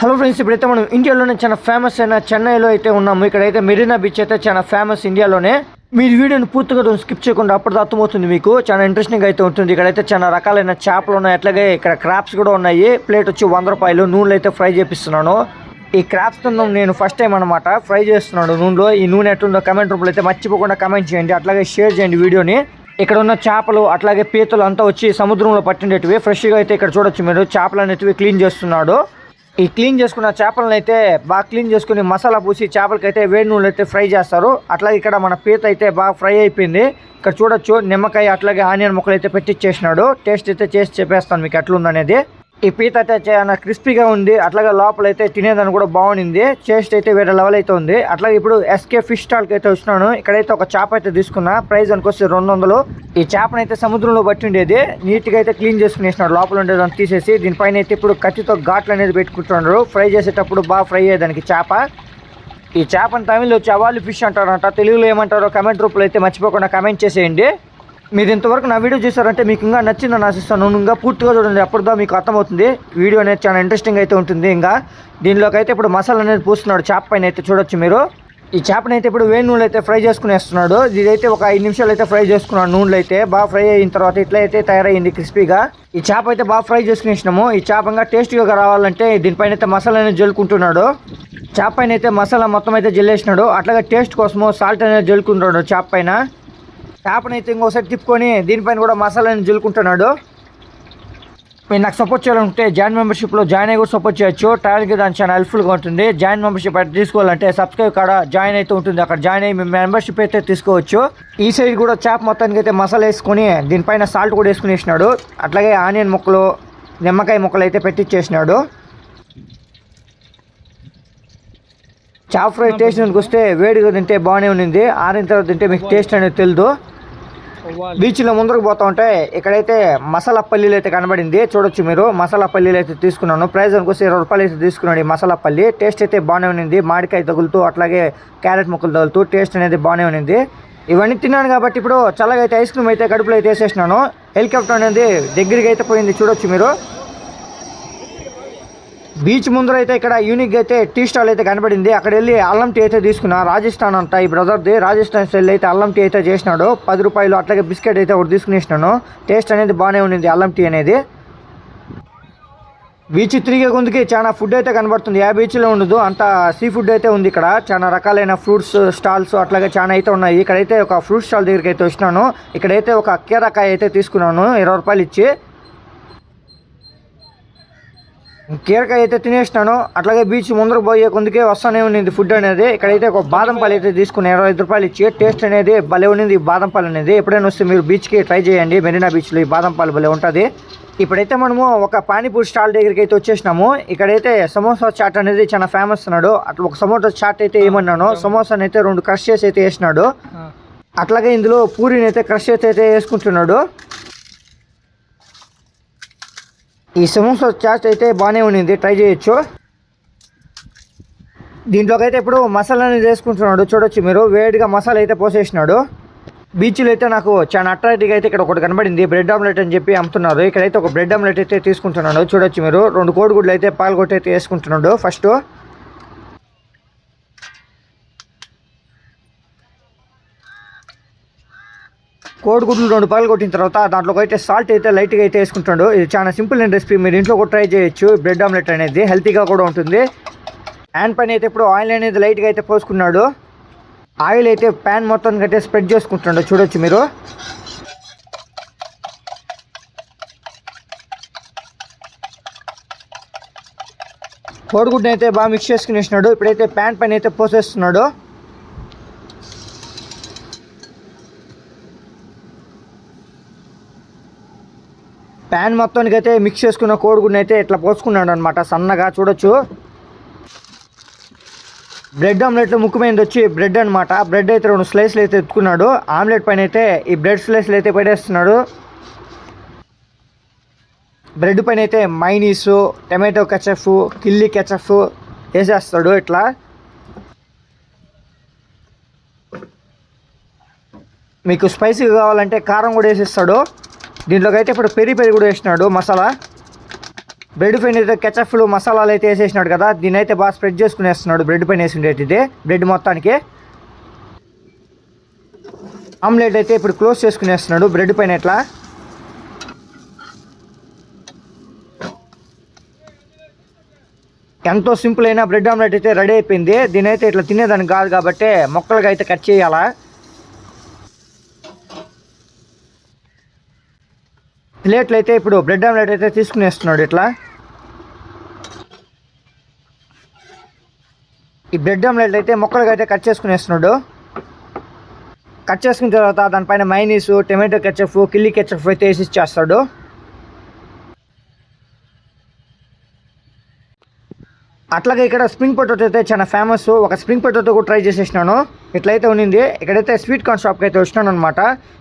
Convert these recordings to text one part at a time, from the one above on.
Hello friends, ఇప్పుడైతే మనం ఇండియాలోనే చాలా ఫేమస్ అయిన చెన్నైలో అయితే ఉన్నాము. ఇక్కడైతే మెరీనా బీచ్ అయితే చాలా ఫేమస్ ఇండియాలోనే. మీరు వీడియోని పూర్తిగా స్కిప్ చేయకుండా అప్పుడు అర్థమవుతుంది, మీకు చాలా ఇంట్రెస్టింగ్ అయితే ఉంటుంది. ఇక్కడైతే చాలా రకాలైన చేపలు ఉన్నాయి, అట్లాగే ఇక్కడ క్రాప్స్ కూడా ఉన్నాయి. ప్లేట్ వచ్చి 100 రూపాయలు. నూనెలో అయితే ఫ్రై చేపిస్తున్నాను. ఈ క్రాప్స్ తినడం నేను ఫస్ట్ టైం అనమాట ఫ్రై చేస్తున్నాడు నూనెలో. ఈ నూనె ఎట్లుందో కమెంట్ రూపంలో అయితే మర్చిపోకుండా కమెంట్ చేయండి, అట్లాగే షేర్ చేయండి వీడియోని. ఇక్కడ ఉన్న చేపలు అట్లాగే పీతలు అంతా వచ్చి సముద్రంలో పట్టిండేటివి ఫ్రెష్గా అయితే ఇక్కడ చూడొచ్చు మీరు. చేపలు అనేటివి క్లీన్ చేస్తున్నాడు. ఈ క్లీన్ చేసుకున్న చేపలను అయితే బాగా క్లీన్ చేసుకుని మసాలా పూసి చేపలకైతే వేడి నూనెలు అయితే ఫ్రై చేస్తారు. అట్లాగే ఇక్కడ మన పీత అయితే బాగా ఫ్రై అయిపోయింది. ఇక్కడ చూడొచ్చు నిమ్మకాయ అట్లాగే ఆనియన్ ముక్కలు అయితే పెట్టిచ్చేసినాడు. టేస్ట్ అయితే చేసి చెప్పేస్తాను మీకు ఎట్లుందనేది. ఈ పీత అయితే చాలా క్రిస్పీగా ఉంది, అట్లాగే లోపల అయితే తినేదాన్ని కూడా బాగుంది. టేస్ట్ అయితే వేరే లెవెల్ అయితే ఉంది. అట్లాగే ఇప్పుడు ఎస్కే ఫిష్ స్టాల్కి అయితే వచ్చినాను. ఇక్కడైతే ఒక చేప అయితే తీసుకున్నా, ప్రైస్ అనుకొస్తే 200. ఈ చేపను అయితే సముద్రంలో బట్టి ఉండేది, నీట్గా అయితే క్లీన్ చేసుకునేసినాడు. లోపల ఉండేదాన్ని తీసేసి దీనిపైన అయితే ఇప్పుడు కత్తితో ఘాట్లు అనేది పెట్టుకుంటున్నారు. ఫ్రై చేసేటప్పుడు బాగా ఫ్రై అయ్యేదానికి చేప. ఈ చేపను తమిళ్లో చవాలి ఫిష్ అంటారంట, తెలుగులో ఏమంటారో కమెంట్ రూపంలో అయితే మర్చిపోకుండా కమెంట్ చేసేయండి. మీరు ఇంతవరకు నా వీడియో చూసారంటే మీకు ఇంకా నచ్చిందని ఆశిస్తాను. ఇంకా పూర్తిగా చూడండి, అప్పుడుదా మీకు అర్థమవుతుంది. వీడియో అనేది చాలా ఇంట్రెస్టింగ్ అయితే ఉంటుంది. ఇంకా దీనిలోకి అయితే ఇప్పుడు మసాలా అనేది పూస్తున్నాడు చేప పైన అయితే చూడొచ్చు మీరు. ఈ చేపని అయితే ఇప్పుడు వేడి నూనెలు అయితే ఫ్రై చేసుకునేస్తున్నాడు. ఇదైతే ఒక 5 నిమిషాలు అయితే ఫ్రై చేసుకున్నాడు. నూనెలు అయితే బాగా ఫ్రై అయిన తర్వాత ఇట్లా అయితే తయారైంది క్రిస్పీగా. ఈ చేప అయితే బాగా ఫ్రై చేసుకునేసినాము. ఈ చేప ఇంకా టేస్టీగా రావాలంటే దీనిపైన అయితే మసాలా అనేది జల్లుకుంటున్నాడు. చేప పైన అయితే మసాలా మొత్తం అయితే జల్లేసినాడు. అట్లాగే టేస్ట్ కోసము సాల్ట్ అనేది జల్లుకుంటున్నాడు చేప పైన. చేపనైతే ఇంకోసారి తిప్పుకొని దీనిపైన కూడా మసాలాని జల్లుకుంటున్నాడు. మీరు నాకు సపోర్ట్ చేయాలనుకుంటే జాయిన్ మెంబర్షిప్లో జాయిన్ అయ్యి కూడా సపోర్ట్ చేయొచ్చు. ట్రావెల్కి దాని చాలా హెల్ప్ఫుల్గా ఉంటుంది. జాయిన్ మెంబర్షిప్ అయితే తీసుకోవాలంటే సబ్స్క్రైబ్ కాడ జాయిన్ అయితే ఉంటుంది, అక్కడ జాయిన్ అయ్యి మెంబర్షిప్ అయితే తీసుకోవచ్చు. ఈ సైడ్ కూడా చేప మొత్తానికి అయితే మసాలా వేసుకొని దీనిపైన సాల్ట్ కూడా వేసుకునేసినాడు. అట్లాగే ఆనియన్ ముక్కలు నిమ్మకాయ ముక్కలు అయితే పెట్టించేసినాడు. చేప ఫ్రై టేస్ట్ వస్తే వేడిగా తింటే బాగానే ఉంది, ఆరిన తర్వాత తింటే మీకు టేస్ట్ అనేది తెలియదు. బీచ్లో ముందరకు పోతా ఉంటే ఇక్కడైతే మసాలా పల్లీలు అయితే కనబడింది, చూడొచ్చు మీరు. మసాలా పల్లీలు అయితే తీసుకున్నాను. ప్రైస్ అనుకోసి 20 రూపాయలు అయితే తీసుకున్నాడు ఈ మసాలా పల్లి. టేస్ట్ అయితే బాగానే ఉంది, మామిడికాయ తగులుతూ అట్లాగే క్యారెట్ ముక్కలు తగులుతూ టేస్ట్ అనేది బాగానే ఉంది. ఇవన్నీ తిన్నాను కాబట్టి ఇప్పుడు చల్లగా అయితే ఐస్ క్రీమ్ అయితే కడుపులో అయితే వేసేసినాను. హెలికాప్టర్ అనేది దగ్గరికి అయితే పోయింది, చూడొచ్చు మీరు. బీచ్ ముందర అయితే ఇక్కడ యూనిక్ అయితే టీ స్టాల్ అయితే కనబడింది. అక్కడ వెళ్ళి అల్లం టీ అయితే తీసుకున్నా. రాజస్థాన్ అంట ఈ బ్రదర్ది, రాజస్థాన్ స్టైల్ అయితే అల్లం టీ అయితే చేసినాడు. 10 రూపాయలు. అట్లాగే బిస్కెట్ అయితే ఒకటి తీసుకునేసినాను. టేస్ట్ అనేది బాగానే ఉంది అల్లం టీ అనేది. బీచ్ తిరిగే కొందుకి చాలా ఫుడ్ అయితే కనబడుతుంది. ఆ బీచ్లో ఉండదు, అంత సీ ఫుడ్ అయితే ఉంది ఇక్కడ. చాలా రకాలైన ఫ్రూట్స్ స్టాల్స్ అట్లాగే చాలా అయితే ఉన్నాయి. ఇక్కడైతే ఒక ఫ్రూట్ స్టాల్ దగ్గరికి అయితే వచ్చినాను. ఇక్కడైతే ఒక కీరకాయ అయితే తీసుకున్నాను 20 రూపాయలు ఇచ్చి. కీరకాయ అయితే తినేసినాను. అట్లాగే బీచ్ ముందరకు పోయే కొందుకే వస్తానే ఉంది ఫుడ్ అనేది. ఇక్కడైతే ఒక బాదం పాలు అయితే తీసుకుని 25 రూపాయలు ఇచ్చి. టేస్ట్ అనేది భలే ఉంది బాదం పాలు అనేది. ఎప్పుడైనా వస్తే మీరు బీచ్కి ట్రై చేయండి, మెరీనా బీచ్లో ఈ బాదం పాలు భలే ఉంటుంది. ఇప్పుడైతే మనము ఒక పానీపూరి స్టాల్ దగ్గరికి అయితే వచ్చేసినాము. ఇక్కడైతే సమోసా చాట్ అనేది చాలా ఫేమస్ అన్నాడు. అట్లా ఒక సమోసా చాట్ అయితే ఏమన్నాను. సమోసాని అయితే 2 క్రష్ చేసి అయితే వేసినాడు. అట్లాగే ఇందులో పూరిని అయితే క్రష్ చేసి అయితే వేసుకుంటున్నాడు. ఈ సమోసా చాట్ అయితే బాగానే ఉంది, ట్రై చేయొచ్చు. దీంట్లోకి అయితే ఇప్పుడు మసాలా అనేది వేసుకుంటున్నాడు, చూడొచ్చు మీరు. వేడిగా మసాలా అయితే పోసేసినాడు. బీచ్లో అయితే నాకు చాలా అట్రాక్టివ్గా అయితే ఇక్కడ ఒకటి కనబడింది, బ్రెడ్ ఆమ్లెట్ అని చెప్పి అమ్ముతున్నారు. ఇక్కడైతే ఒక బ్రెడ్ ఆమ్లెట్ అయితే తీసుకుంటున్నాడు, చూడొచ్చు మీరు. 2 కోడిగుడ్లు అయితే పాల్గొట్టి అయితే వేసుకుంటున్నాడు. ఫస్ట్ కోడిగుడ్లు 2 పాలు కొట్టిన తర్వాత దాంట్లోకి అయితే సాల్ట్ అయితే లైట్గా అయితే వేసుకుంటాడు. ఇది చాలా సింపుల్ అండ్ రెసిపీ, మీరు ఇంట్లో కూడా ట్రై చేయొచ్చు. బ్రెడ్ ఆమ్లెట్ అనేది హెల్తీగా కూడా ఉంటుంది. ప్యాన్ పైన అయితే ఇప్పుడు ఆయిల్ అనేది లైట్గా అయితే పోసుకున్నాడు. ఆయిల్ అయితే ప్యాన్ మొత్తం అయితే స్ప్రెడ్ చేసుకుంటున్నాడు, చూడొచ్చు మీరు. కోడిగుడ్ని అయితే బాగా మిక్స్ చేసుకునేసినాడు. ఇప్పుడైతే ప్యాన్ పైన అయితే పోసేస్తున్నాడు. ప్యాన్ మొత్తానికి అయితే మిక్స్ చేసుకున్న కోడిగుడ్ని అయితే ఇట్లా పోసుకున్నాడు అనమాట సన్నగా, చూడొచ్చు. బ్రెడ్ ఆమ్లెట్లో ముఖ్యమైనది వచ్చి బ్రెడ్ అనమాట. బ్రెడ్ అయితే 2 స్లైస్లు అయితే ఎత్తుకున్నాడు. ఆమ్లెట్ పైన అయితే ఈ బ్రెడ్ స్లైస్లు అయితే పెట్టేస్తున్నాడు. బ్రెడ్ పైన అయితే మైనీసు, టమాటో కెచప్, కిల్లీ కెచప్ వేసేస్తాడు. ఇట్లా మీకు స్పైసీగా కావాలంటే కారం కూడా వేసేస్తాడు. దీంట్లోకి అయితే ఇప్పుడు పెరి కూడా వేసినాడు మసాలా. బ్రెడ్ పైన అయితే కెచప్లు మసాలాలు అయితే వేసేసినాడు కదా, దీని అయితే బాగా స్ప్రెడ్ చేసుకునేస్తున్నాడు బ్రెడ్ పైన వేసి ఉండేది బ్రెడ్ మొత్తానికి. ఆమ్లెట్ అయితే ఇప్పుడు క్లోజ్ చేసుకునేస్తున్నాడు బ్రెడ్ పైన. ఎట్లా ఎంతో సింపుల్ అయిన బ్రెడ్ ఆమ్లెట్ అయితే రెడీ అయిపోయింది. దీని అయితే ఇట్లా తినేదానికి కాదు కాబట్టి మొక్కలుగా అయితే కట్ చేయాలా. ప్లేట్లు అయితే ఇప్పుడు బ్రెడ్ ఆమ్లెట్ అయితే తీసుకునేస్తున్నాడు ఇట్లా. ఈ బ్రెడ్ ఆమ్లెట్ అయితే మొక్కలుగా అయితే కట్ చేసుకునేస్తున్నాడు. కట్ చేసుకున్న తర్వాత దానిపైన మైనీస్, టొమాటో కెచప్, కిల్లీ కెచప్ అయితే వేసి ఇచ్చేస్తాడు. అట్లాగే ఇక్కడ స్ప్రింగ్ పొటాటో అయితే చాలా ఫేమస్. ఒక స్ప్రింగ్ పొటాటో కూడా ట్రై చేసేసినాను. ఇట్లయితే ఉన్నింది. ఇక్కడైతే స్వీట్ కార్న్ షాప్కి అయితే వచ్చినాను అనమాట.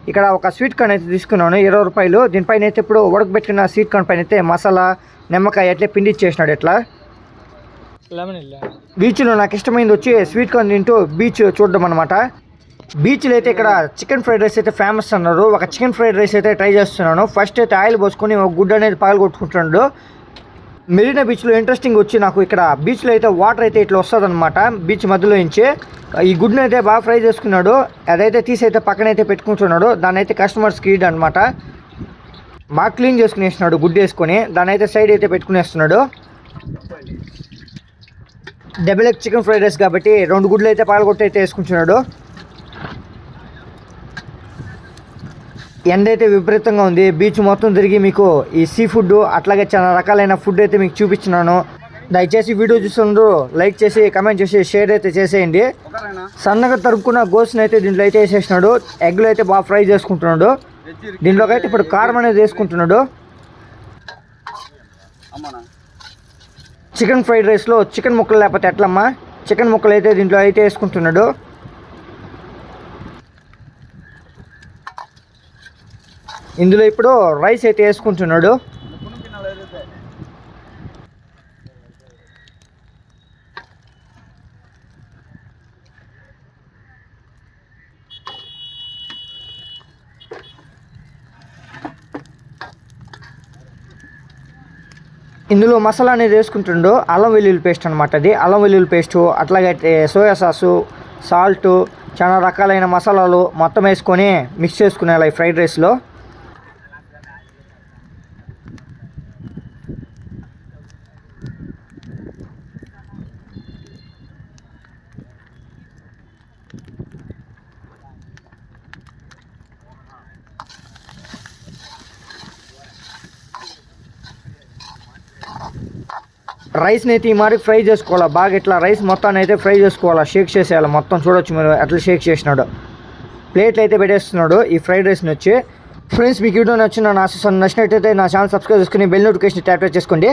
ఇక్కడ ఒక స్వీట్ కార్న్ అయితే తీసుకున్నాను 20 రూపాయలు. దీనిపైన అయితే ఇప్పుడు ఉడకబెట్టిన స్వీట్ కార్న్ పైన అయితే మసాలా, నిమ్మకాయ అయితే పిండి ఇచ్చేసినాడు ఇట్లా. బీచ్లో నాకు ఇష్టమైంది వచ్చి స్వీట్ కార్న్ తింటూ బీచ్ చూడడం అనమాట. బీచ్లో అయితే ఇక్కడ చికెన్ ఫ్రైడ్ రైస్ అయితే ఫేమస్ అన్నారు. ఒక చికెన్ ఫ్రైడ్ రైస్ అయితే ట్రై చేస్తున్నాను. ఫస్ట్ అయితే ఆయిల్ పోసుకొని ఒక గుడ్డ అనేది పగలగొట్టుకుంటున్నాడు. మెరీనా బీచ్లో ఇంట్రెస్టింగ్ వచ్చి నాకు ఇక్కడ బీచ్లో అయితే వాటర్ అయితే ఇట్లా వస్తుంది అనమాట. బీచ్ మధ్యలో నుంచి ఈ గుడ్ని అయితే బాగా ఫ్రై చేసుకున్నాడు. అదైతే తీసి అయితే పక్కన అయితే పెట్టుకుంటున్నాడు. దాన్ని అయితే కస్టమర్స్కి ఇడ్ అనమాట. బాగా క్లీన్ చేసుకునేస్తున్నాడు గుడ్డు వేసుకొని. దాన్ని అయితే సైడ్ అయితే పెట్టుకునేస్తున్నాడు. Double egg chicken fried rice కాబట్టి 2 గుడ్లు అయితే పగలగొట్టి అయితే వేసుకుంటున్నాడు. ఎండ అయితే విపరీతంగా ఉంది. బీచ్ మొత్తం తిరిగి మీకు ఈ సీ ఫుడ్ అట్లాగే చాలా రకాలైన ఫుడ్ అయితే మీకు చూపించినాను. దయచేసి వీడియో చూస్తున్నారు లైక్ చేసి కమెంట్ చేసి షేర్ అయితే చేసేయండి. సన్నగా తరుపుకున్న గోస్ని అయితే దీంట్లో అయితే వేసేసినాడు. ఎగ్లు అయితే బాగా ఫ్రై చేసుకుంటున్నాడు. దీంట్లోకి అయితే ఇప్పుడు కారం అనేది వేసుకుంటున్నాడు. చికెన్ ఫ్రైడ్ రైస్లో చికెన్ ముక్కలు లేకపోతే ఎట్లమ్మా, చికెన్ ముక్కలు అయితే దీంట్లో అయితే వేసుకుంటున్నాడు. ఇందులో ఇప్పుడు రైస్ అయితే వేసుకుంటున్నాడు. ఇందులో మసాలా అనేది వేసుకుంటుండు. అల్లం వెల్లుల్లి పేస్ట్ అనమాట. అది అల్లం వెల్లుల్లి పేస్టు, అట్లాగైతే సోయా సాసు, సాల్టు, చాలా రకాలైన మసాలాలు మొత్తం వేసుకొని మిక్స్ చేసుకునేలా ఈ ఫ్రైడ్ రైస్లో. రైస్ని అయితే ఈ మరి ఫ్రై చేసుకోవాలి బాగా. ఇట్లా రైస్ మొత్తాన్ని అయితే ఫ్రై చేసుకోవాలి, షేక్ చేసేయాలి మొత్తం. చూడొచ్చు మీరు అట్లా షేక్ చేసినాడు. ప్లేట్లు అయితే పెట్టేస్తున్నాడు ఈ ఫ్రైడ్ రైస్ని వచ్చి. ఫ్రెండ్స్ మీకు వీడియో నచ్చినట్టు ఆశిస్తాను. నచ్చినట్టయితే నా ఛానల్ సబ్స్క్రైబ్ చేసుకుని బెల్ నోటిఫికేషన్ ట్యాప్ చేసుకోండి.